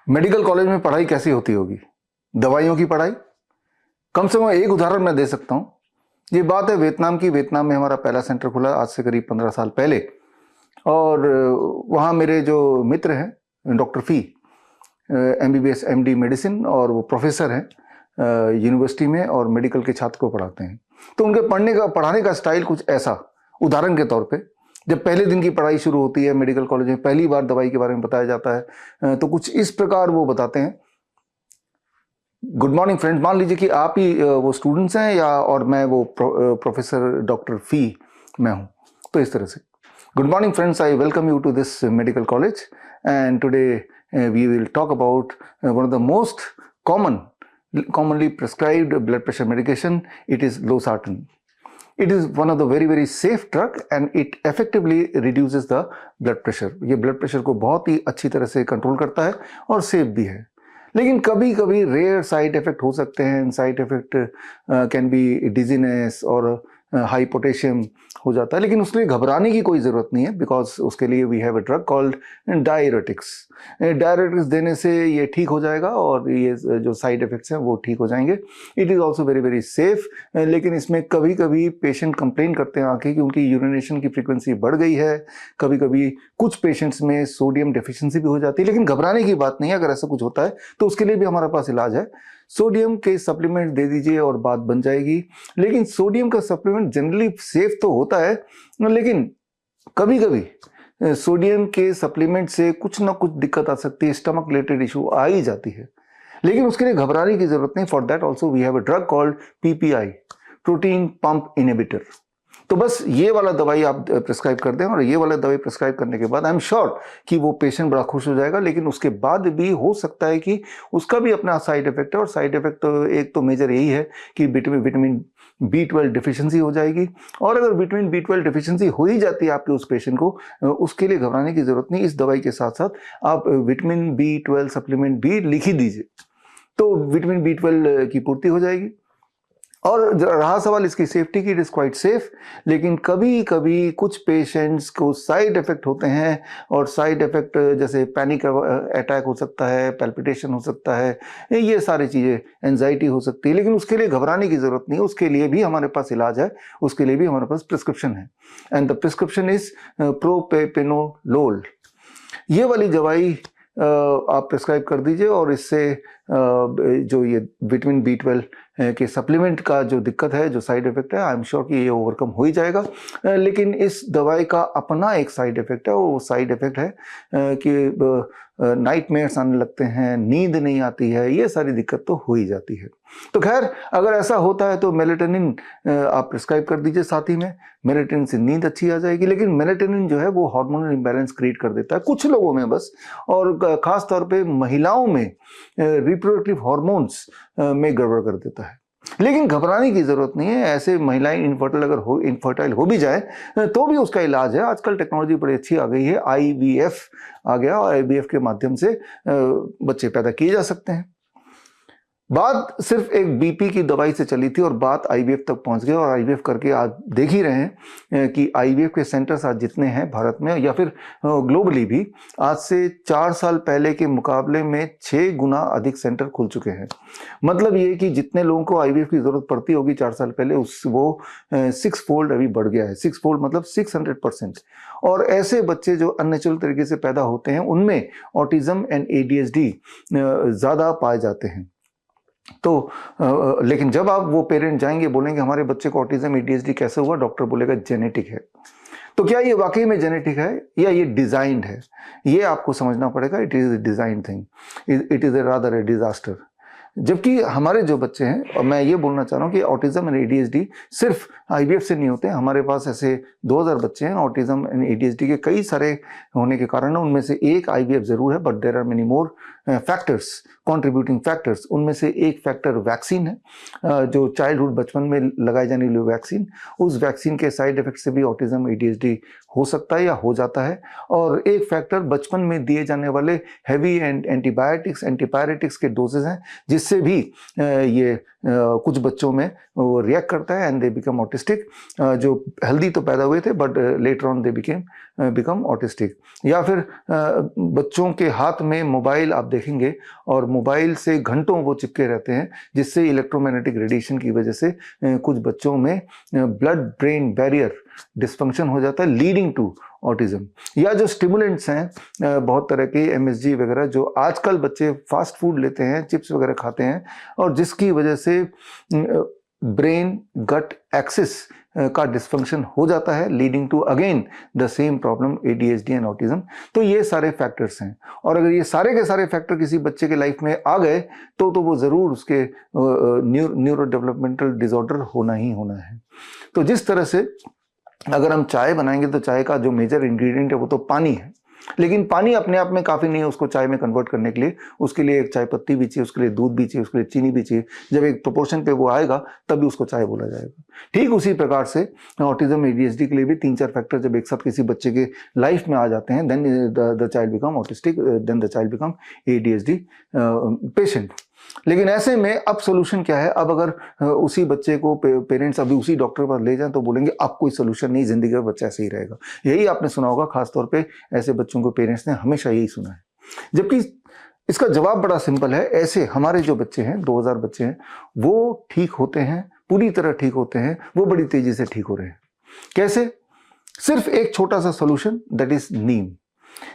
Medical college में पढ़ाई कैसी होती होगी? दवाइयों की पढ़ाई। कम से कम एक उदाहरण मैं दे सकता हूँ। ये बात है वियतनाम की। वियतनाम में हमारा पहला सेंटर खुला आज से करीब 15 साल पहले। और वहाँ मेरे जो मित्र हैं डॉक्टर फी, MBBS MD मेडिसिन, और वो प्रोफेसर हैं यूनिवर्सिटी में और मेडिकल के छात्र को पढ़ाते हैं। तो उनके पढ़ाने का स्टाइल कुछ ऐसा, उदाहरण के तौर पे जब पहले दिन की पढ़ाई शुरू होती है मेडिकल कॉलेज में, पहली बार दवाई के बारे में बताया जाता है, तो कुछ इस प्रकार वो बताते हैं। गुड मॉर्निंग फ्रेंड्स, मान लीजिए कि आप ही वो स्टूडेंट्स हैं या और मैं वो प्रोफेसर डॉक्टर फी मैं हूँ, तो इस तरह से good morning friends, I welcome you to this medical college and today we will talk about one of the most commonly prescribed blood pressure medication. It is losartan. It is one of the very safe drug and it effectively reduces the blood pressure. ये blood pressure को बहुत ही अच्छी तरह से control करता है और safe भी है। लेकिन कभी कभी रेयर साइड इफेक्ट हो सकते हैं। Side effect can be dizziness और हाई पोटेशियम हो जाता है, लेकिन उसके लिए घबराने की कोई ज़रूरत नहीं है, बिकॉज उसके लिए we have a drug called diuretics. Diuretics देने से ये ठीक हो जाएगा और ये जो साइड इफेक्ट्स हैं वो ठीक हो जाएंगे। It is also very safe. लेकिन इसमें कभी कभी पेशेंट कंप्लेन करते हैं आके कि उनकी यूरिनेशन की फ्रीक्वेंसी बढ़ गई है। कभी कभी कुछ पेशेंट्स में सोडियम डेफिशिएंसी भी हो जाती है, लेकिन घबराने की बात नहीं है। अगर ऐसा कुछ होता है तो उसके लिए भी हमारे पास इलाज है। सोडियम के सप्लीमेंट दे दीजिए और बात बन जाएगी। लेकिन सोडियम का सप्लीमेंट जनरली सेफ तो होता है, लेकिन कभी कभी सोडियम के सप्लीमेंट से कुछ ना कुछ दिक्कत आ सकती है, स्टमक रिलेटेड इशू आ ही जाती है। लेकिन उसके लिए घबराने की जरूरत नहीं। For that also we have a drug called PPI, protein pump inhibitor. तो बस ये वाला दवाई आप प्रिस्क्राइब कर दें और ये वाला दवाई प्रिस्क्राइब करने के बाद आई एम श्योर कि वो पेशेंट बड़ा खुश हो जाएगा। लेकिन उसके बाद भी हो सकता है कि उसका भी अपना साइड इफेक्ट है, और साइड इफेक्ट तो एक तो मेजर यही है कि विटामिन B12 डिफिशिएंसी हो जाएगी। और अगर विटामिन B12 डिफिशिएंसी हो ही जाती है आपके उस पेशेंट को, उसके लिए घबराने की जरूरत नहीं। इस दवाई के साथ साथ आप विटामिन B12 सप्लीमेंट भी लिख ही दीजिए, तो विटामिन B12 की पूर्ति हो जाएगी। और रहा सवाल इसकी सेफ्टी की, इट इज क्वाइट सेफ। लेकिन कभी कभी कुछ पेशेंट्स को साइड इफेक्ट होते हैं, और साइड इफेक्ट जैसे पैनिक अटैक हो सकता है, पैल्पिटेशन हो सकता है, ये सारी चीज़ें, एंजाइटी हो सकती है। लेकिन उसके लिए घबराने की जरूरत नहीं है, उसके लिए भी हमारे पास इलाज है, उसके लिए भी हमारे पास प्रिस्क्रिप्शन है। And the prescription is propranolol. ये वाली दवाई आप प्रिस्क्राइब कर दीजिए, और इससे जो ये विटामिन B12 के सप्लीमेंट का जो दिक्कत है, जो साइड इफेक्ट है, आई एम श्योर कि ये ओवरकम हो ही जाएगा। लेकिन इस दवाई का अपना एक साइड इफेक्ट है। वो साइड इफेक्ट है कि नाइटमेयर्स आने लगते हैं, नींद नहीं आती है, ये सारी दिक्कत तो हो ही जाती है। तो खैर, अगर ऐसा होता है तो मेलेटोनिन आप प्रिस्क्राइब कर दीजिए साथ ही में। मेलेटोनिन से नींद अच्छी आ जाएगी। लेकिन मेलेटोनिन जो है वो हार्मोनल इंबैलेंस क्रिएट कर देता है कुछ लोगों में बस, और खास तौर पे महिलाओं में रिप्रोडक्टिव हार्मोन्स में गड़बड़ कर देता है। लेकिन घबराने की जरूरत नहीं है। ऐसे महिलाएं इनफर्टाइल हो भी जाए तो भी उसका इलाज है। आजकल टेक्नोलॉजी बड़ी अच्छी आ गई है, IVF आ गया, और IVF के माध्यम से बच्चे पैदा किए जा सकते हैं। बात सिर्फ एक BP की दवाई से चली थी और बात IVF तक पहुंच गई, और IVF करके आज देख ही रहे हैं कि IVF के सेंटर्स आज जितने हैं भारत में या फिर ग्लोबली भी, आज से 4 साल पहले के मुकाबले में 6 गुना अधिक सेंटर खुल चुके हैं। मतलब ये कि जितने लोगों को IVF की जरूरत पड़ती होगी 4 साल पहले, वो 6 फोल्ड अभी बढ़ गया है। 6 फोल्ड मतलब 600%। और ऐसे बच्चे जो अननेचुरल तरीके से पैदा होते हैं उनमें ऑटिज्म एंड ADHD ज़्यादा पाए जाते हैं। तो लेकिन जब आप वो पेरेंट जाएंगे, बोलेंगे हमारे बच्चे को ऑटिज्म ADHD कैसे हुआ, डॉक्टर बोलेगा जेनेटिक है। तो क्या ये वाकई में जेनेटिक है या ये डिजाइंड है, ये आपको समझना पड़ेगा। It is a design thing, it is a rather A disaster. जबकि हमारे जो बच्चे हैं, और मैं ये बोलना चाह रहा हूँ कि ऑटिज्म एंड ADHD सिर्फ IVF से नहीं होते। हमारे पास ऐसे 2000 बच्चे हैं ऑटिज्म एंड ADHD के कई सारे होने के कारण। उनमें से एक IVF जरूर है, but there are many more factors, contributing factors. उनमें से एक फैक्टर वैक्सीन है, जो चाइल्डहुड बचपन में लगाई जाने वाली वैक्सीन, उस वैक्सीन के साइड इफेक्ट से भी ऑटिज्म ADHD हो सकता है या हो जाता है। और एक फैक्टर बचपन में दिए जाने वाले हैवी एंटीबायोटिक्स के डोजेज हैं, जिससे भी ये कुछ बच्चों में वो रिएक्ट करता है एंड दे बिकम ऑटिस्टिक। जो हेल्दी तो पैदा हुए थे but later on they become autistic. या फिर बच्चों के हाथ में मोबाइल आप देखेंगे और मोबाइल से घंटों वो चिपके रहते हैं, जिससे इलेक्ट्रोमैग्नेटिक रेडिएशन की वजह से कुछ बच्चों में ब्लड ब्रेन बैरियर डिस्फंक्शन हो जाता है, लीडिंग टू ऑटिज्म। या जो स्टिमुलेंट्स हैं बहुत तरह के MSG वगैरह, जो आजकल बच्चे फास्ट फूड लेते हैं, चिप्स वगैरह खाते हैं, और जिसकी वजह से ब्रेन गट एक्सिस का डिस्फंक्शन हो जाता है, leading to again the same problem ADHD and autism. तो ये सारे फैक्टर्स हैं, और अगर ये सारे के सारे फैक्टर किसी बच्चे के लाइफ में आ गए तो वो ज़रूर उसके न्यूरो डेवलपमेंटल डिसऑर्डर होना ही होना है। तो जिस तरह से अगर हम चाय बनाएंगे तो चाय का जो मेजर इंग्रेडिएंट है वो तो पानी है, लेकिन पानी अपने आप में काफ़ी नहीं है उसको चाय में कन्वर्ट करने के लिए। उसके लिए एक चाय पत्ती भी चाहिए, उसके लिए दूध भी चाहिए, उसके लिए चीनी भी चाहिए। जब एक प्रोपोर्शन पे वो आएगा तभी उसको चाय बोला जाएगा। ठीक उसी प्रकार से ऑटिज्म ADHD के लिए भी 3-4 फैक्टर जब एक साथ किसी बच्चे के लाइफ में आ जाते हैं, then the child become autistic, then the child become ADHD patient. लेकिन ऐसे में अब सोल्यूशन क्या है? अब अगर उसी बच्चे को पेरेंट्स अभी उसी डॉक्टर पर ले जाएं तो बोलेंगे अब कोई सोल्यूशन नहीं, जिंदगी में बच्चा ऐसे ही रहेगा। यही आपने सुना होगा, खासतौर पे ऐसे बच्चों को पेरेंट्स ने हमेशा यही सुना है। जबकि इसका जवाब बड़ा सिंपल है। ऐसे हमारे जो बच्चे हैं, 2000 बच्चे हैं, वो ठीक होते हैं, पूरी तरह ठीक होते हैं, वो बड़ी तेजी से ठीक हो रहे हैं। कैसे? सिर्फ एक छोटा सा सोल्यूशन, दैट इज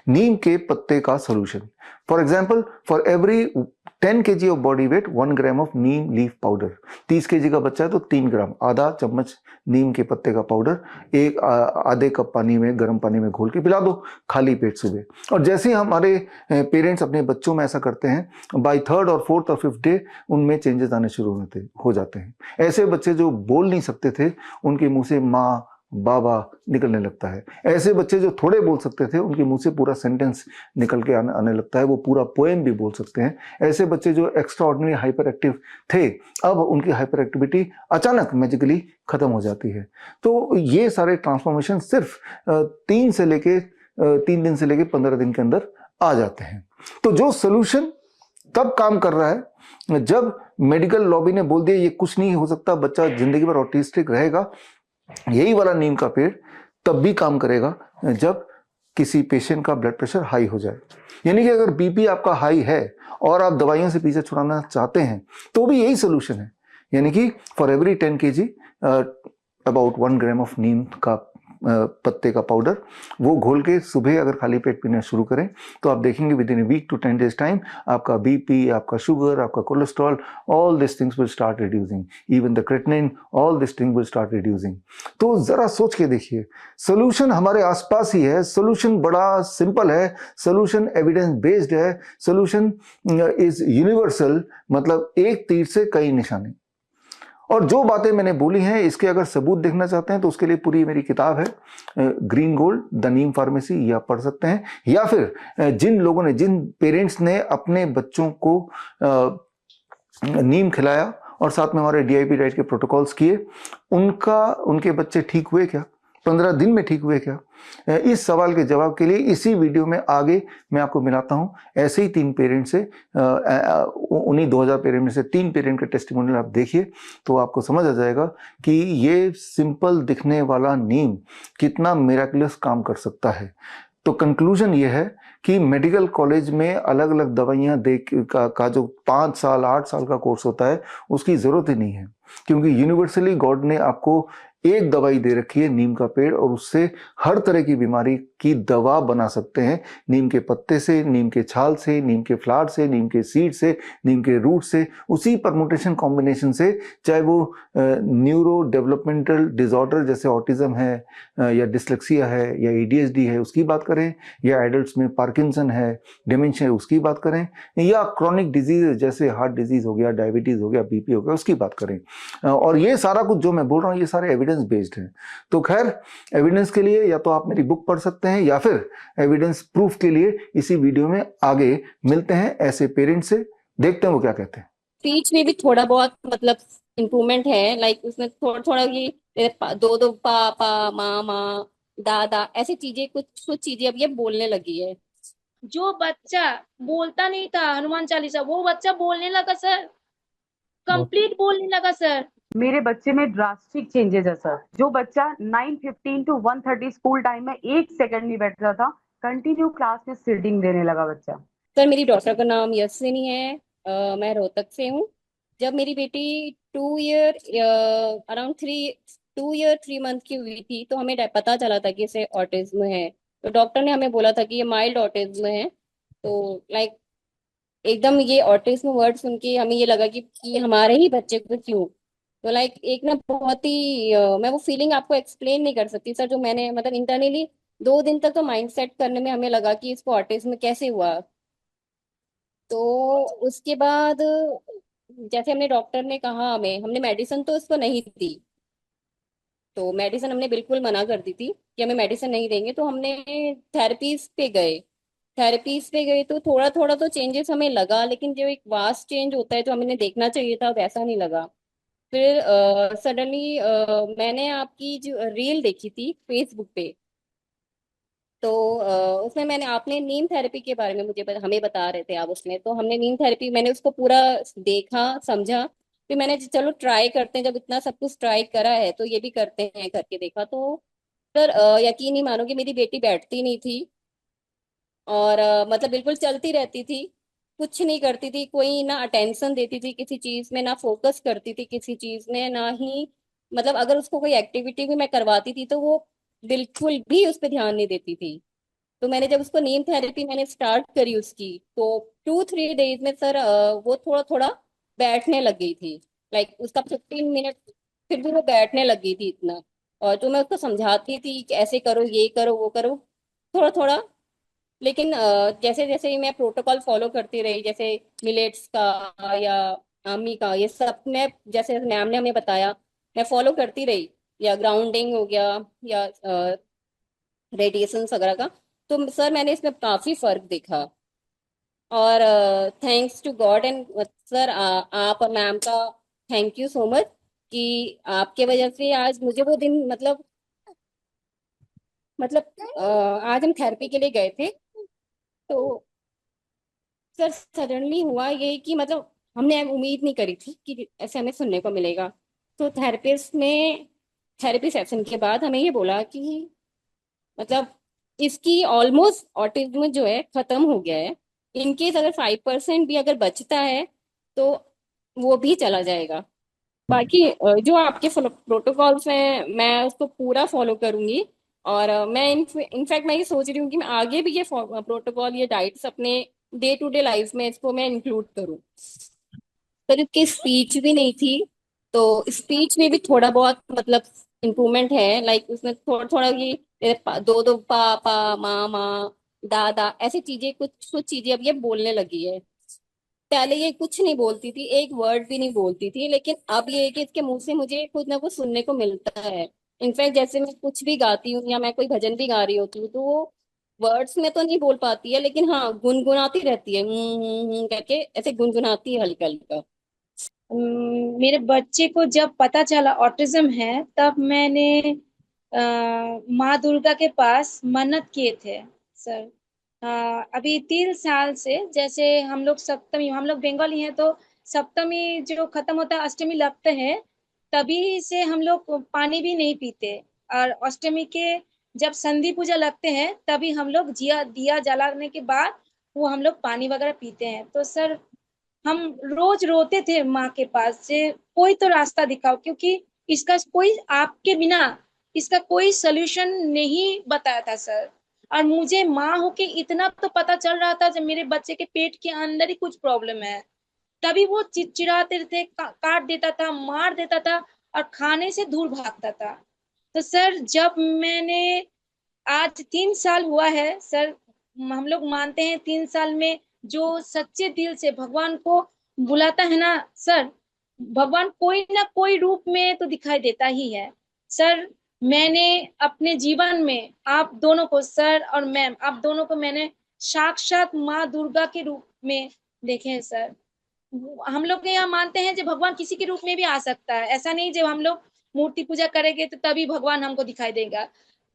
नीम के पत्ते का solution. For example, for every 10 kg of body weight 1 gram of Neem leaf powder. 30 kg का बच्चा है तो 3 ग्राम, आधा चम्मच नीम के पत्ते का पाउडर एक आधे कप पानी में, गर्म पानी में घोल के पिला दो खाली पेट सुबह। और जैसे ही हमारे पेरेंट्स अपने बच्चों में ऐसा करते हैं, बाय 3rd और 4th और 5th डे उनमें चेंजेस आने शुरू हो जाते हैं। ऐसे बच्चे जो बोल नहीं सकते थे, उनके मुंह से माँ बाबा निकलने लगता है। ऐसे बच्चे जो थोड़े बोल सकते थे, उनके मुंह से पूरा सेंटेंस निकल के आने लगता है, वो पूरा पोएम भी बोल सकते हैं। ऐसे बच्चे जो एक्स्ट्रा ऑर्डिनरी हाइपर एक्टिव थे, अब उनकी हाइपर एक्टिविटी अचानक मैजिकली खत्म हो जाती है। तो ये सारे ट्रांसफॉर्मेशन सिर्फ 3 दिन से लेके 15 दिन के अंदर आ जाते हैं। तो जो सोल्यूशन तब काम कर रहा है जब मेडिकल लॉबी ने बोल दिया ये कुछ नहीं हो सकता, बच्चा जिंदगी भर ऑटिस्टिक रहेगा, यही वाला नीम का पेड़ तब भी काम करेगा जब किसी पेशेंट का ब्लड प्रेशर हाई हो जाए। यानी कि अगर बीपी आपका हाई है और आप दवाइयों से पीछे छुड़ाना चाहते हैं तो भी यही सोल्यूशन है। यानी कि for every 10 kg about 1 gram of नीम का पत्ते का पाउडर, वो घोल के सुबह अगर खाली पेट पीना शुरू करें तो आप देखेंगे within week to 10 days time आपका बीपी, आपका शुगर, आपका cholesterol, all this things will start reducing, even the creatinine, all this thing will start reducing. तो जरा सोच के देखिए, सोल्यूशन हमारे आसपास ही है, सोल्यूशन बड़ा सिंपल है, सोल्यूशन एविडेंस बेस्ड है, सोल्यूशन इज यूनिवर्सल, मतलब एक तीर से कई निशाने। और जो बातें मैंने बोली हैं इसके अगर सबूत देखना चाहते हैं तो उसके लिए पूरी मेरी किताब है green gold the Neem pharmacy, ये आप पढ़ सकते हैं। या फिर जिन पेरेंट्स ने अपने बच्चों को नीम खिलाया और साथ में हमारे DIP डाइट के प्रोटोकॉल्स किए, उनके बच्चे ठीक हुए क्या, 15 दिन में ठीक हुए क्या? इस सवाल के जवाब के लिए इसी वीडियो में आगे मैं आपको मिलाता हूं ऐसे ही 3 पेरेंट से, उन्हीं 2000 पेरेंट में से 3 पेरेंट के टेस्टिमोनियल आप देखिए तो आपको समझ आ जाएगा कि ये सिंपल दिखने वाला नीम कितना मिराकुलस काम कर सकता है। तो कंक्लूजन ये है कि मेडिकल कॉलेज में अलग अलग दवाइयाँ का जो 5 साल 8 साल का कोर्स होता है उसकी ज़रूरत ही नहीं है, क्योंकि यूनिवर्सली गॉड ने आपको एक दवाई दे रखी है नीम का पेड़, और उससे हर तरह की बीमारी की दवा बना सकते हैं। नीम के पत्ते से, नीम के छाल से, नीम के फ्लावर से, नीम के सीड से, नीम के रूट से, उसी परमुटेशन कॉम्बिनेशन से, चाहे वो न्यूरो डेवलपमेंटल डिसऑर्डर जैसे ऑटिज्म है या डिसलेक्सिया है या ADHD है उसकी बात करें, या एडल्ट्स में पार्किंसन है, डिमेंशिया है उसकी बात करें, या क्रॉनिक डिजीज जैसे हार्ट डिजीज हो गया, डायबिटीज हो गया, BP हो गया उसकी बात करें। और ये सारा कुछ जो मैं बोल रहा हूँ ये सारे एविडेंस बेस्ड है। तो खैर, एविडेंस के लिए या तो आप मेरी बुक पढ़ सकते हैं या फिर एविडेंस प्रूफ के लिए इसी वीडियो में आगे मिलते हैं ऐसे पेरेंट से, देखते हैं वो क्या कहते हैं। स्पीच में भी थोड़ा बहुत मतलब इम्प्रूवमेंट है, लाइक उसमें थोड़ा थोड़ा ये दो दो पा पा मा मा दा दा ऐसी चीजें, कुछ कुछ चीजें अब ये बोलने लगी है। जो बच्चा बोलता नहीं था हनुमान चालीसा, वो बच्चा बोलने लगा सर। बहुत कंप्लीट बोलने लगा सर। मेरे बच्चे में ड्रास्टिक चेंजेस है सर। जो बच्चा 9:15 टू 1:30 स्कूल टाइम में एक सेकंड नहीं बैठ रहा था, कंटिन्यू क्लास में सीटिंग देने लगा बच्चा। सर मेरी डॉटर का नाम यशस्विनी है। मैं रोहतक से हूँ। जब मेरी बेटी 2 ईयर अराउंड 2 ईयर 3 मंथ की हुई थी तो हमें पता चला था कि इसे ऑटिज्म है। तो डॉक्टर ने हमें बोला था कि ये माइल्ड ऑटिज्म है। तो लाइक एकदम ये ऑटिज्म वर्ड सुन के हमें ये लगा कि हमारे ही बच्चे को क्यों। तो लाइक एक ना बहुत ही मैं वो फीलिंग आपको एक्सप्लेन नहीं कर सकती सर। जो मैंने मतलब इंटरनली 2 दिन तक तो माइंड सेट करने में हमें लगा कि इसको ऑटिज्म कैसे हुआ। तो उसके बाद जैसे हमने डॉक्टर ने कहा हमें, हमने मेडिसिन तो इसको नहीं दी। तो मेडिसिन हमने बिल्कुल मना कर दी थी कि हमें मेडिसिन नहीं देंगे। तो हमने थेरेपीज पे गए। थेरेपीज पे गए तो थोड़ा थोड़ा तो चेंजेस हमें लगा, लेकिन जो एक वास्ट चेंज होता है जो हमें देखना चाहिए था वैसा नहीं लगा। फिर सडनली मैंने आपकी जो रील देखी थी फेसबुक पे। तो उसमें मैंने आपने नीम थेरेपी के बारे में हमें बता रहे थे आप उसमें। तो हमने नीम थेरेपी मैंने उसको पूरा देखा समझा। फिर मैंने चलो ट्राई करते हैं, जब इतना सब कुछ ट्राई करा है तो ये भी करते हैं करके देखा। तो सर यकीन नहीं मानोगे, मेरी बेटी बैठती नहीं थी। और मतलब बिल्कुल चलती रहती थी। कुछ नहीं करती थी, कोई ना अटेंशन देती थी किसी चीज में, ना फोकस करती थी किसी चीज में, ना ही मतलब अगर उसको कोई एक्टिविटी भी मैं करवाती थी तो वो बिल्कुल भी उस पर ध्यान नहीं देती थी। तो मैंने जब उसको नीम थेरेपी मैंने स्टार्ट करी उसकी, तो 2-3 डेज में सर वो थोड़ा थोड़ा बैठने लग गई थी। लाइक उसका 15 मिनट फिर भी वो बैठने लग गई थी इतना। और जो मैं उसको समझाती थी कि ऐसे करो ये करो वो करो, थोड़ा थोड़ा। लेकिन जैसे जैसे ही मैं प्रोटोकॉल फॉलो करती रही, जैसे मिलेट्स का या आमी का, ये सब मैं जैसे मैम ने हमें बताया मैं फॉलो करती रही। या ग्राउंडिंग हो गया या रेडिएशन वगैरह का। तो सर मैंने इसमें काफी फर्क देखा। और thanks to God and sir आप और मैम का थैंक यू सो मच कि आपके वजह से आज मुझे वो दिन मतलब आज हम थेरेपी के लिए गए थे। तो सर सडनली हुआ ये कि मतलब हमने उम्मीद नहीं करी थी कि ऐसे हमें सुनने को मिलेगा। तो थेरेपिस्ट ने थेरेपी सेशन के बाद हमें ये बोला कि मतलब इसकी ऑलमोस्ट ऑटिज्म जो है खत्म हो गया है। इनकेस अगर 5% भी अगर बचता है तो वो भी चला जाएगा। बाकी जो आपके प्रोटोकॉल्स हैं मैं उसको पूरा फॉलो करूंगी। और मैं इनफैक्ट मैं ये सोच रही हूँ कि मैं आगे भी ये प्रोटोकॉल ये डाइट्स अपने डे टू डे लाइफ में इसको मैं इंक्लूड करूँ। पर इसकी स्पीच भी नहीं थी। तो स्पीच में भी थोड़ा बहुत मतलब इम्प्रूवमेंट है। लाइक उसमें थोड़ा थोड़ा ये दो दो पा पा मा मा दादा ऐसी चीजें कुछ कुछ चीजें अब ये बोलने लगी है। पहले ये कुछ नहीं बोलती थी, एक वर्ड भी नहीं बोलती थी, लेकिन अब ये है कि इसके मुंह से मुझे कुछ ना कुछ सुनने को मिलता है। इनफैक्ट जैसे मैं कुछ भी गाती हूँ या मैं कोई भजन भी गा रही होती हूँ तो वो वर्ड्स में तो नहीं बोल पाती है, लेकिन हाँ गुनगुनाती रहती है करके ऐसे गुनगुनाती है हल्का हल्का। मेरे बच्चे को जब पता चला ऑटिज्म है, तब मैंने माँ दुर्गा के पास मन्नत किए थे सर। अभी 3 साल से, जैसे हम लोग सप्तमी, हम लोग बंगाली हैं तो सप्तमी जो खत्म होता है अष्टमी लगते हैं, तभी से हम लोग पानी भी नहीं पीते। और अष्टमी के जब संधि पूजा लगते हैं तभी हम लोग दिया जलाने के बाद वो हम लोग पानी वगैरह पीते हैं। तो सर हम रोज रोते थे माँ के पास से, कोई तो रास्ता दिखाओ, क्योंकि इसका कोई आपके बिना इसका कोई सोल्यूशन नहीं बताया था सर। और मुझे माँ होके इतना तो पता चल रहा था जब मेरे बच्चे के पेट के अंदर ही कुछ प्रॉब्लम है, तभी वो चिड़चिड़ाते थे, काट देता था, मार देता था और खाने से दूर भागता था। तो सर जब मैंने, आज 3 साल हुआ है सर, हम लोग मानते हैं 3 साल में जो सच्चे दिल से भगवान को बुलाता है ना सर, भगवान कोई ना कोई रूप में तो दिखाई देता ही है। सर मैंने अपने जीवन में आप दोनों को, सर और मैम, आप दोनों को मैंने साक्षात माँ दुर्गा के रूप में देखे हैं सर। हम लोग यहाँ मानते हैं जब भगवान किसी के रूप में भी आ सकता है, ऐसा नहीं जब हम लोग मूर्ति पूजा करेंगे तो तभी भगवान हमको दिखाई देगा।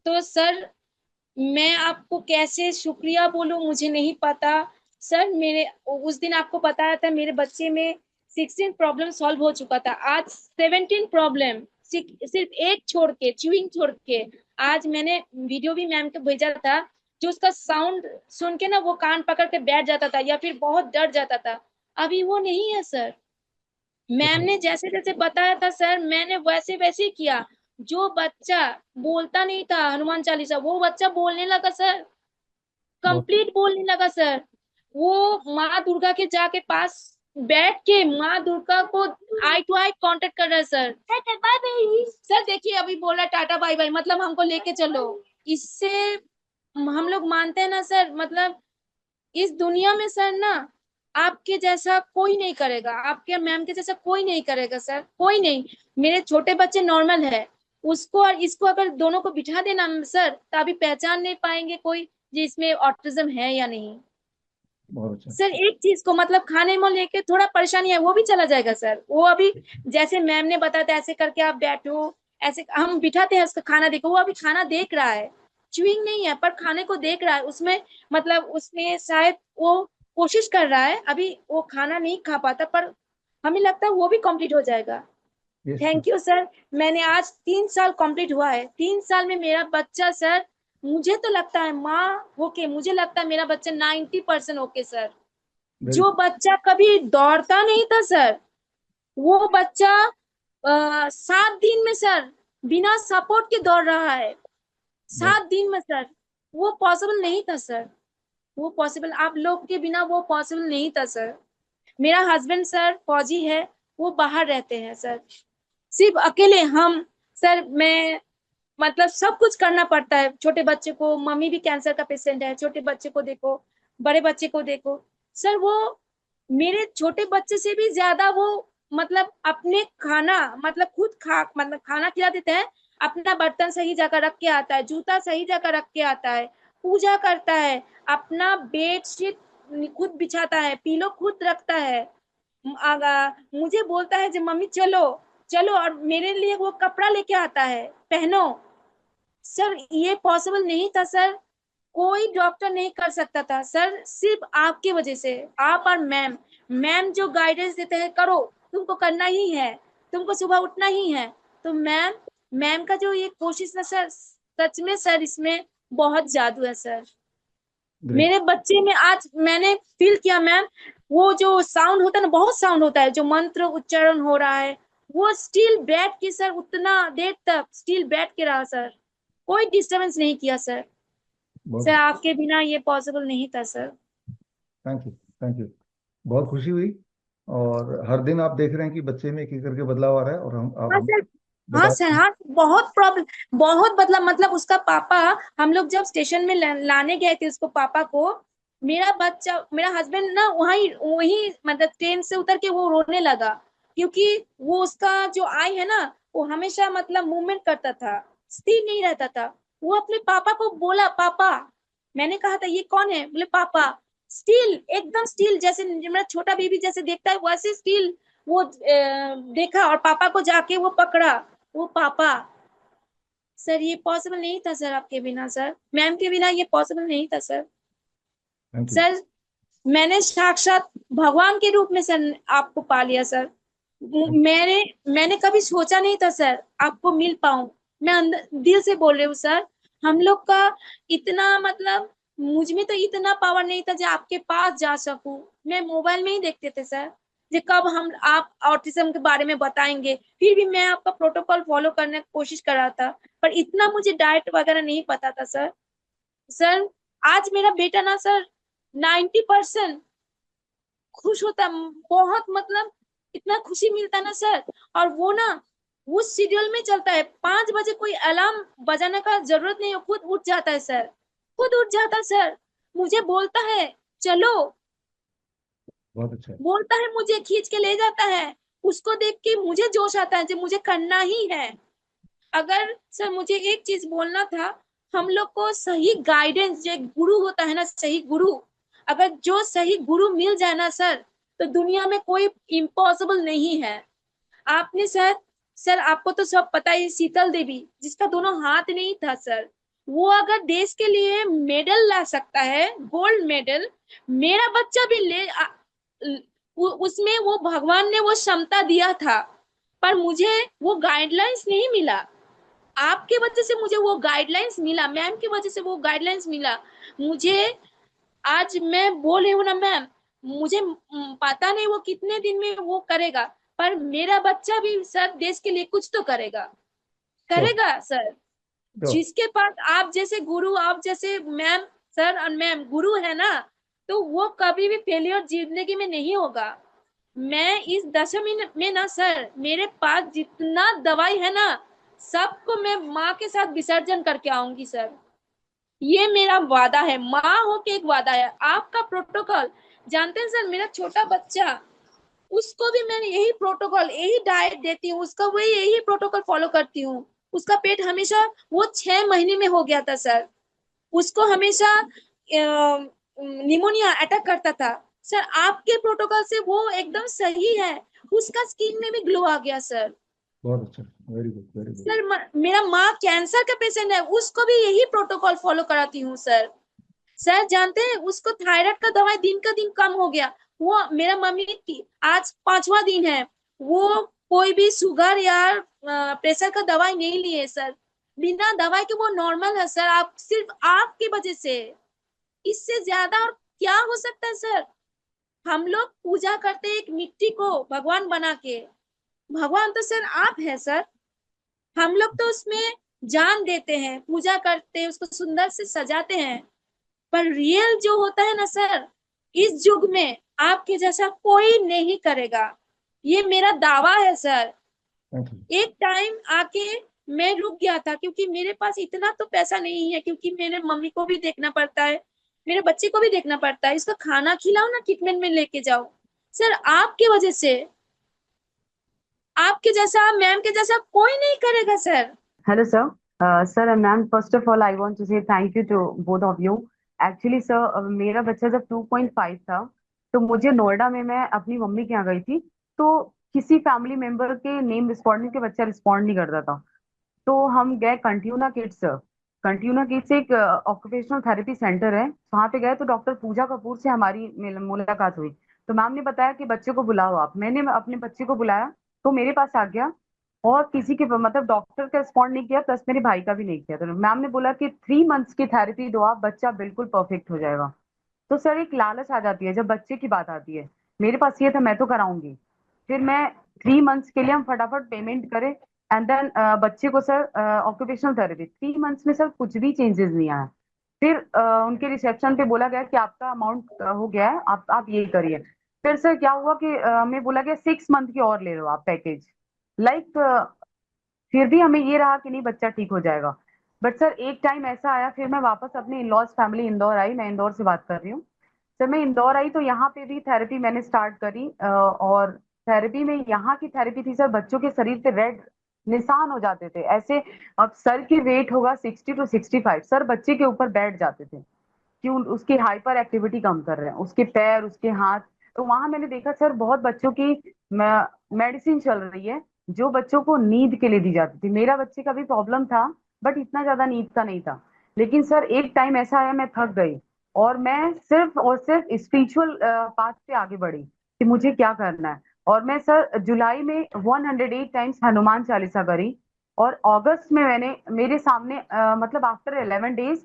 तो सर मैं आपको कैसे शुक्रिया बोलूं मुझे नहीं पता। सर मेरे उस दिन आपको बताया था मेरे बच्चे में 16 प्रॉब्लम सॉल्व हो चुका था, आज 17 प्रॉब्लम, सिर्फ एक छोड़ के, च्यूइंग छोड़ के। आज मैंने वीडियो भी मैम को भेजा था, जो उसका साउंड सुन के ना वो कान पकड़ के बैठ जाता था या फिर बहुत डर जाता था, अभी वो नहीं है सर। मैम ने जैसे जैसे बताया था सर, मैंने वैसे वैसे ही किया। जो बच्चा बोलता नहीं था हनुमान चालीसा, वो बच्चा बोलने लगा सर, बहुत कंप्लीट बोलने लगा सर। वो माँ दुर्गा के जाके पास बैठ के माँ दुर्गा को आई टू आई कांटेक्ट कर रहा है सर। बाय बाय सर, देखिए अभी बोला टाटा बाय बाय, मतलब हमको लेके चलो। इससे हम लोग मानते हैं ना सर, मतलब इस दुनिया में सर ना आपके जैसा कोई नहीं करेगा, आपके मैम के जैसा कोई नहीं करेगा सर, कोई नहीं। मेरे छोटे बच्चे नॉर्मल है, उसको और इसको अगर दोनों को बिठा देना सर, तो अभी पहचान नहीं पाएंगे कोई जिसमें ऑटिज्म है या नहीं। बहुत अच्छा। सर एक चीज को मतलब खाने में लेके थोड़ा परेशानी है, वो भी चला जाएगा सर। वो अभी जैसे मैम ने बताया था, ऐसे करके आप बैठो, ऐसे हम बिठाते हैं उसका खाना देखो, वो अभी खाना देख रहा है, च्युइंग नहीं है पर खाने को देख रहा है। उसमें मतलब उसमें शायद वो कोशिश कर रहा है, अभी वो खाना नहीं खा पाता, पर हमें लगता है वो भी कंप्लीट हो जाएगा। यस। Thank you sir. मैंने आज 3 साल कंप्लीट हुआ है, 3 साल में मेरा बच्चा सर, मुझे तो लगता है माँ होके मुझे लगता है मेरा बच्चा 90% ओके सर। वेरी जो बच्चा कभी दौड़ता नहीं था सर, वो बच्चा 7 दिन में सर बिना सपोर्ट के दौड़ रहा है, बहुत 7 दिन में सर। वो पॉसिबल नहीं था सर, वो पॉसिबल आप लोग के बिना वो पॉसिबल नहीं था सर। मेरा हस्बैंड सर फौजी है, वो बाहर रहते हैं सर, सिर्फ अकेले हम सर। मैं मतलब सब कुछ करना पड़ता है, छोटे बच्चे को, मम्मी भी कैंसर का पेशेंट है, छोटे बच्चे को देखो, बड़े बच्चे को देखो सर। वो मेरे छोटे बच्चे से भी ज्यादा वो मतलब अपने खाना मतलब खुद खा मतलब खाना खिला देते हैं, अपना बर्तन सही जगह रख के आता है, जूता सही जगह रख के आता है, पूजा करता है, अपना बेडशीट खुद बिछाता है, पीलो खुद रखता है। मुझे बोलता है जो मम्मी चलो चलो, और मेरे लिए वो कपड़ा लेके आता है, पहनो। सर ये पॉसिबल नहीं था सर, कोई डॉक्टर नहीं कर सकता था सर, सिर्फ आपकी वजह से। आप और मैम, मैम जो गाइडेंस देते हैं, करो, तुमको करना ही है, तुमको सुबह उठना ही है। तो मैम, मैम का जो ये कोशिश है सर, सच में सर इसमें बहुत जादू है सर। ग्रेट। मेरे बच्चे में आज मैंने फील किया मैम, वो जो साउंड होता है ना, बहुत साउंड होता है, जो मंत्र उच्चारण हो रहा है, वो स्टिल बैठ के सर उतना देर तक स्टिल बैठ के रहा सर, कोई डिस्टरबेंस नहीं किया सर। बहुत सर अच्छा। आपके बिना ये पॉसिबल नहीं था sir. Thank you, thank you. बहुत खुशी हुई। और हर दिन आप देख रहे हैं कि बच्चे में एक एक करके बदलाव आ रहा है, और हम आप हाँ हम सर, हाँ बता सर, रहे हैं। हाँ बहुत प्रॉब्लम, बहुत बदला। मतलब उसका पापा, हम लोग जब स्टेशन में लाने गए थे उसको, पापा को, मेरा बच्चा, मेरा हस्बैंड ना वहीं वहीं मतलब ट्रेन से उतर के वो रोने लगा, क्योंकि वो उसका जो आई है ना, वो हमेशा मतलब मूवमेंट करता था, स्थिर नहीं रहता था। वो अपने पापा को बोला, पापा। मैंने कहा था ये कौन है, बोले पापा। स्टील, एकदम स्टील, जैसे मेरा छोटा बेबी जैसे देखता है वैसे स्टील वो देखा, और पापा को जाके वो पकड़ा, वो पापा। सर ये पॉसिबल नहीं था सर, आपके बिना सर, मैम के बिना ये पॉसिबल नहीं था सर। Thank you. सर मैंने साक्षात भगवान के रूप में सर आपको पा लिया सर। मैंने मैंने कभी सोचा नहीं था सर आपको मिल पाऊं। मैं अंदर दिल से बोल रही हूँ सर, हम लोग का इतना मतलब मुझ में तो इतना पावर नहीं था जो आपके पास जा सकूं। मैं मोबाइल में ही देखते थे सर, जो कब हम आप ऑटिज्म के बारे में बताएंगे, फिर भी मैं आपका प्रोटोकॉल फॉलो करने की कोशिश कर रहा था, पर इतना मुझे डाइट वगैरह नहीं पता था सर। सर आज मेरा बेटा ना सर 90% खुश होता है, बहुत मतलब इतना खुशी मिलता है ना सर। और वो ना उस शेड्यूल में चलता है, 5 बजे कोई अलार्म बजाने का जरूरत नहीं है, खुद उठ जाता है सर, खुद उठ जाता है सर। मुझे बोलता है चलो, बहुत अच्छा है। बोलता है, मुझे खींच के ले जाता है। उसको देख के मुझे जोश आता है जो मुझे करना ही है। अगर सर मुझे एक चीज बोलना था, हम लोग को सही गाइडेंस, जो गुरु होता है ना, सही गुरु, अगर जो सही गुरु मिल जाए ना सर, तो दुनिया में कोई इम्पॉसिबल नहीं है। आपने सर, सर आपको तो सब पता है, शीतल देवी जिसका दोनों हाथ नहीं था सर, वो अगर देश के लिए मेडल ला सकता है, गोल्ड मेडल, मेरा बच्चा भी उसमें वो भगवान ने वो क्षमता दिया था, पर मुझे वो गाइडलाइंस नहीं मिला। आपके वजह से मुझे वो गाइडलाइंस मिला, मैम की वजह से वो गाइडलाइंस मिला मुझे। आज मैं बोल रही हूँ ना मैम, मुझे पता नहीं वो कितने दिन में वो करेगा, पर मेरा बच्चा भी सर देश के लिए कुछ तो करेगा, श्योर करेगा सर। श्योर। जिसके पास आप जैसे गुरु, आप जैसे मैम, सर और मैम गुरु है ना, तो वो कभी भी फेलियर जिंदगी में नहीं होगा। मैं इस दशमी में ना सर, मेरे पास जितना दवाई है ना, सबको मैं माँ के साथ विसर्जन करके आऊंगी सर। ये मेरा वादा है, माँ हो के एक वादा है। आपका प्रोटोकॉल जानते हैं सर, मेरा छोटा बच्चा, उसको भी मैं यही प्रोटोकॉल, यही डाइट देती हूँ, उसका वही यही प्रोटोकॉल फॉलो करती हूँ। उसका पेट हमेशा, वो 6 महीने में हो गया था सर, उसको हमेशा निमोनिया अटैक करता था सर। आपके प्रोटोकॉल से वो एकदम सही है, उसका स्किन में भी ग्लो आ गया सर। बहुत अच्छा, very good very good. Sir मेरा माँ कैंसर का पेशेंट है, उसको भी यही प्रोटोकॉल फॉलो कराती हूँ सर। सर जानते हैं, उसको थायराइड का दवाई दिन का दिन कम हो गया। वो मेरा मम्मी की आज 5वां दिन है, वो कोई भी शुगर या प्रेशर का दवाई नहीं लिए सर। बिना दवाई के वो नॉर्मल है सर, आप सिर्फ आपकी वजह से। इससे ज्यादा और क्या हो सकता है सर। हम लोग पूजा करते हैं एक मिट्टी को भगवान बना के, भगवान तो सर आप है सर। हम लोग तो उसमें जान देते हैं, पूजा करते हैं, उसको सुंदर से सजाते हैं, पर रियल जो होता है ना सर, इस युग में आपके जैसा कोई नहीं करेगा। ये मेरा दावा है सर। Thank you. एक टाइम आके मैं रुक गया था, क्योंकि मेरे पास इतना तो पैसा नहीं है, क्योंकि मेरे मम्मी को भी देखना पड़ता है, मेरे बच्चे को भी देखना पड़ता है, इसका खाना खिलाओ ना, ट्रीटमेंट में लेके जाओ। सर आपके वजह से, आपके जैसा, मैम के जैसा कोई नहीं करेगा sir. Hello, sir. Sir and ma'am, first of all, I want to say thank you to both of you. Actually, sir, मेरा बच्चा जब 2.5 था, तो मुझे नोएडा में मैं अपनी मम्मी के यहाँ गई थी, तो किसी फैमिली मेंबर के नेम रिस्पॉन्डिंग के बच्चा रिस्पॉन्ड नहीं करता था, तो हम गए कंटिन्यूना किड्स। कंटिन्यूना किड्स एक ऑक्यूपेशनल थेरेपी सेंटर है, वहां पे गए तो डॉक्टर पूजा कपूर से हमारी मुलाकात हुई। तो मैम ने बताया कि बच्चे को बुलाओ आप। मैंने अपने बच्चे को बुलाया, तो मेरे पास आ गया, और किसी के मतलब डॉक्टर का रिस्पॉन्ड नहीं किया, प्लस मेरे भाई का भी नहीं किया। तो मैम ने बोला कि 3 मंथ्स की थेरेपी दो आप, बच्चा बिल्कुल परफेक्ट हो जाएगा। तो सर एक लालच आ जाती है जब बच्चे की बात आती है, मेरे पास ये था मैं तो कराऊंगी। फिर मैं 3 मंथ्स के लिए हम फटाफट पेमेंट करें, एंड देन बच्चे को सर ऑक्यूपेशनल थेरेपी 3 मंथ्स में सर कुछ भी चेंजेस नहीं आया। फिर उनके रिसेप्शन पे बोला गया कि आपका अमाउंट हो गया है, आप ये करिए। फिर सर क्या हुआ कि हमें बोला गया 6 मंथ की और ले लो आप पैकेज, लाइक फिर भी हमें ये रहा कि नहीं बच्चा ठीक हो जाएगा। बट सर एक टाइम ऐसा आया, फिर मैं वापस अपने इन लॉज फैमिली इंदौर आई, मैं इंदौर से बात कर रही हूँ। सर मैं इंदौर आई तो यहाँ पे भी थेरेपी मैंने स्टार्ट करी, और थेरेपी में यहाँ की थेरेपी थी सर, बच्चों के शरीर पे रेड निशान हो जाते थे ऐसे। अब सर की वेट होगा 60 to 65, सर बच्चे के ऊपर बैठ जाते थे कि उसकी हाइपर एक्टिविटी कम कर रहे हैं, उसके पैर उसके हाथ। तो वहां मैंने देखा सर बहुत बच्चों की मेडिसिन चल रही है जो बच्चों को नींद के लिए दी जाती थी। मेरा बच्चे का भी प्रॉब्लम था, बट इतना ज्यादा नींद का नहीं था। लेकिन सर एक टाइम ऐसा आया, मैं थक गई, और मैं सिर्फ और सिर्फ स्पिरिचुअल पाथ पे आगे बढ़ी कि मुझे क्या करना है। और मैं सर जुलाई में 108 टाइम्स हनुमान चालीसा करी, और अगस्त में मैंने मेरे सामने मतलब आफ्टर 11 डेज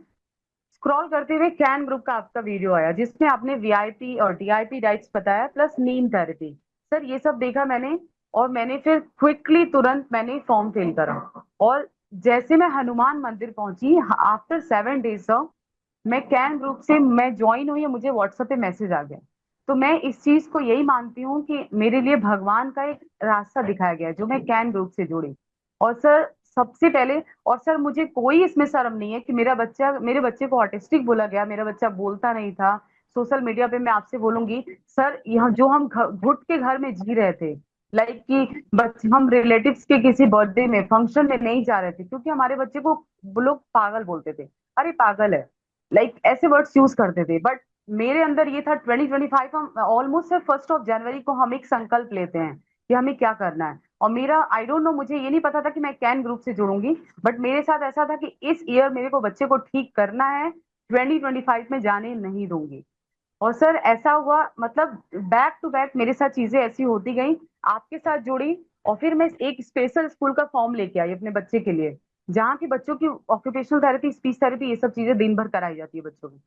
स्क्रॉल करते हुए कैन ग्रुप का आपका वीडियो आया, जिसमें आपने वीआईपी और डीआईपी डाइट्स बताया, प्लस नीम थेरेपी। सर ये सब देखा मैंने, और मैंने फिर क्विकली तुरंत मैंने फॉर्म फिल करा। और जैसे मैं हनुमान मंदिर पहुंची आफ्टर 7 डेज सर, मैं कैन ग्रुप से मैं ज्वाइन हुई, मुझे व्हाट्सएप पे मैसेज आ गया। तो मैं इस चीज को यही मानती हूँ कि मेरे लिए भगवान का एक रास्ता दिखाया गया है, जो मैं कैन ग्रुप से जुड़ी। और सर सबसे पहले, और सर मुझे कोई इसमें शर्म नहीं है कि मेरे बच्चे को ऑटिस्टिक बोला गया, मेरा बच्चा बोलता नहीं था। सोशल मीडिया पे मैं आपसे बोलूंगी सर, यहाँ जो हम घुट के घर में जी रहे थे, लाइक कि बच्चे हम रिलेटिव्स के किसी बर्थडे में फंक्शन में नहीं जा रहे थे, क्योंकि हमारे बच्चे को वो लोग पागल बोलते थे, अरे पागल है, लाइक ऐसे वर्ड्स यूज करते थे। बट मेरे अंदर ये था 2025, हम ऑलमोस्ट 1 जनवरी को हम एक संकल्प लेते हैं कि हमें क्या करना है। और मेरा आई डोंट नो, मुझे ये नहीं पता था कि मैं कैन ग्रुप से जुड़ूंगी, बट मेरे साथ ऐसा था कि इस ईयर मेरे को बच्चे को ठीक करना है, 2025 में जाने नहीं दूंगी। और सर ऐसा हुआ, मतलब बैक टू बैक मेरे साथ चीजें ऐसी होती गई, आपके साथ जुड़ी। और फिर मैं एक स्पेशल स्कूल का फॉर्म लेके आई अपने बच्चे के लिए, जहाँ की बच्चों की ऑक्यूपेशनल थेरेपी, स्पीच थेरेपी, ये सब चीजें दिन भर कराई जाती है बच्चों की।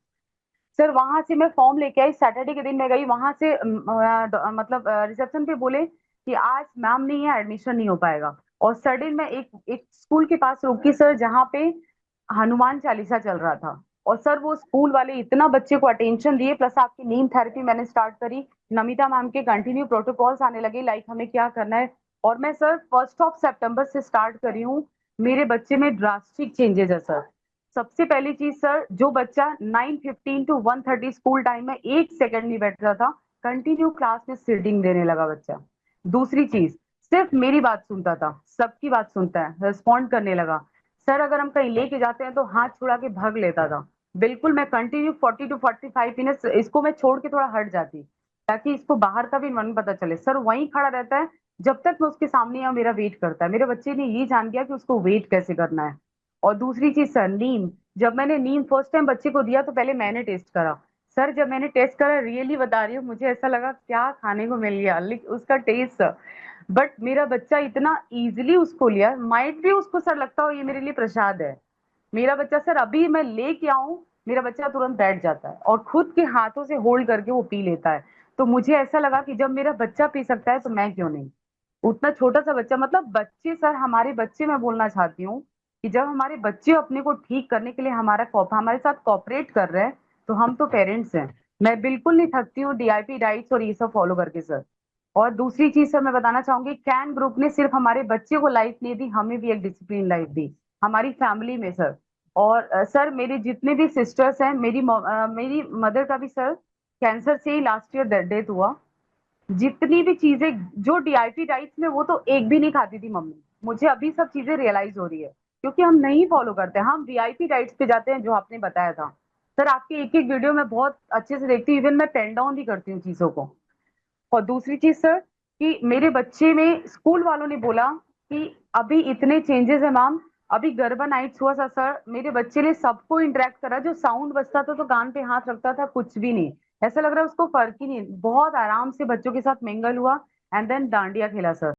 सर वहां से मैं फॉर्म लेके आई, सैटरडे के दिन मैं गई वहां से, मतलब रिसेप्शन पे बोले कि आज मैम नहीं है, एडमिशन नहीं हो पाएगा। और सडन मैं एक एक स्कूल के पास रुकी सर, जहाँ पे हनुमान चालीसा चल रहा था। और सर वो स्कूल वाले इतना बच्चे को अटेंशन दिए, प्लस आपकी नीम थेरेपी मैंने स्टार्ट करी, नमिता मैम के कंटिन्यू प्रोटोकॉल्स आने लगे, लाइक हमें क्या करना है। और मैं सर 1 सितंबर से स्टार्ट करी हूँ। मेरे बच्चे में ड्रास्टिक चेंजेस है सर। सबसे पहली चीज सर, जो बच्चा 9:15 to 1:30 स्कूल टाइम में 1 सेकंड नहीं बैठ रहा था, कंटिन्यू क्लास में सीटिंग देने लगा बच्चा। दूसरी चीज, सिर्फ मेरी बात सुनता था, सबकी बात सुनता है, रिस्पॉन्ड करने लगा। सर अगर हम कहीं लेके जाते हैं तो हाथ छुड़ा के भाग लेता था। बिल्कुल, मैं कंटिन्यू 40 to 45 मिनट इसको मैं छोड़ के थोड़ा हट जाती, ताकि इसको बाहर का भी मन पता चले। सर वहीं खड़ा रहता है जब तक मैं उसके सामने या मेरा वेट करता है। मेरे बच्चे ने ये जान गया कि उसको वेट कैसे करना है। और दूसरी चीज सर, नीम, जब मैंने नीम फर्स्ट टाइम बच्चे को दिया तो पहले मैंने टेस्ट करा। सर जब मैंने टेस्ट करा, रियली बता रही हूँ, मुझे ऐसा लगा क्या खाने को मिल गया, उसका टेस्ट। बट मेरा बच्चा इतना इजीली उसको लिया, माइट भी उसको सर लगता हो ये मेरे लिए प्रसाद है। मेरा बच्चा सर, अभी मैं लेके आऊं, मेरा बच्चा तुरंत बैठ जाता है और खुद के हाथों से होल्ड करके वो पी लेता है। तो मुझे ऐसा लगा कि जब मेरा बच्चा पी सकता है तो मैं क्यों नहीं। उतना छोटा सा बच्चा, मतलब बच्चे सर, हमारे बच्चे, मैं बोलना चाहती हूँ कि जब हमारे बच्चे अपने को ठीक करने के लिए हमारे साथ कॉपरेट कर रहे हैं, तो हम तो पेरेंट्स हैं। मैं बिल्कुल नहीं थकती हूँ डीआईपी डाइट्स और ये सब फॉलो करके सर। और दूसरी चीज सर मैं बताना चाहूंगी, कैन ग्रुप ने सिर्फ हमारे बच्चे को लाइफ नहीं दी, हमें भी एक डिसिप्लिन लाइफ दी, हमारी फैमिली में सर। और सर मेरे जितने भी सिस्टर्स हैं, मेरी मदर का भी सर कैंसर से ही लास्ट ईयर डेथ हुआ। जितनी भी चीजें जो डीआईपी डाइट्स में, वो तो एक भी नहीं खाती थी मम्मी। मुझे अभी सब चीजें रियलाइज हो रही है, क्योंकि हम नहीं फॉलो करते, हम वीआईपी डाइट्स पे जाते हैं, जो आपने बताया था। सर आपकी एक एक वीडियो में बहुत अच्छे से देखती हूँ, इवन मैं पेन डाउन भी करती हूँ चीजों को। और दूसरी चीज सर, कि मेरे बच्चे में स्कूल वालों ने बोला कि अभी इतने चेंजेस है मैम। अभी गरबा नाइट्स हुआ था सर, मेरे बच्चे ने सबको इंटरेक्ट करा, जो साउंड बजता था तो कान पे हाथ रखता था, कुछ भी नहीं, ऐसा लग रहा है उसको फर्क ही नहीं। बहुत आराम से बच्चों के साथ मिंगल हुआ, एंड देन डांडिया खेला सर।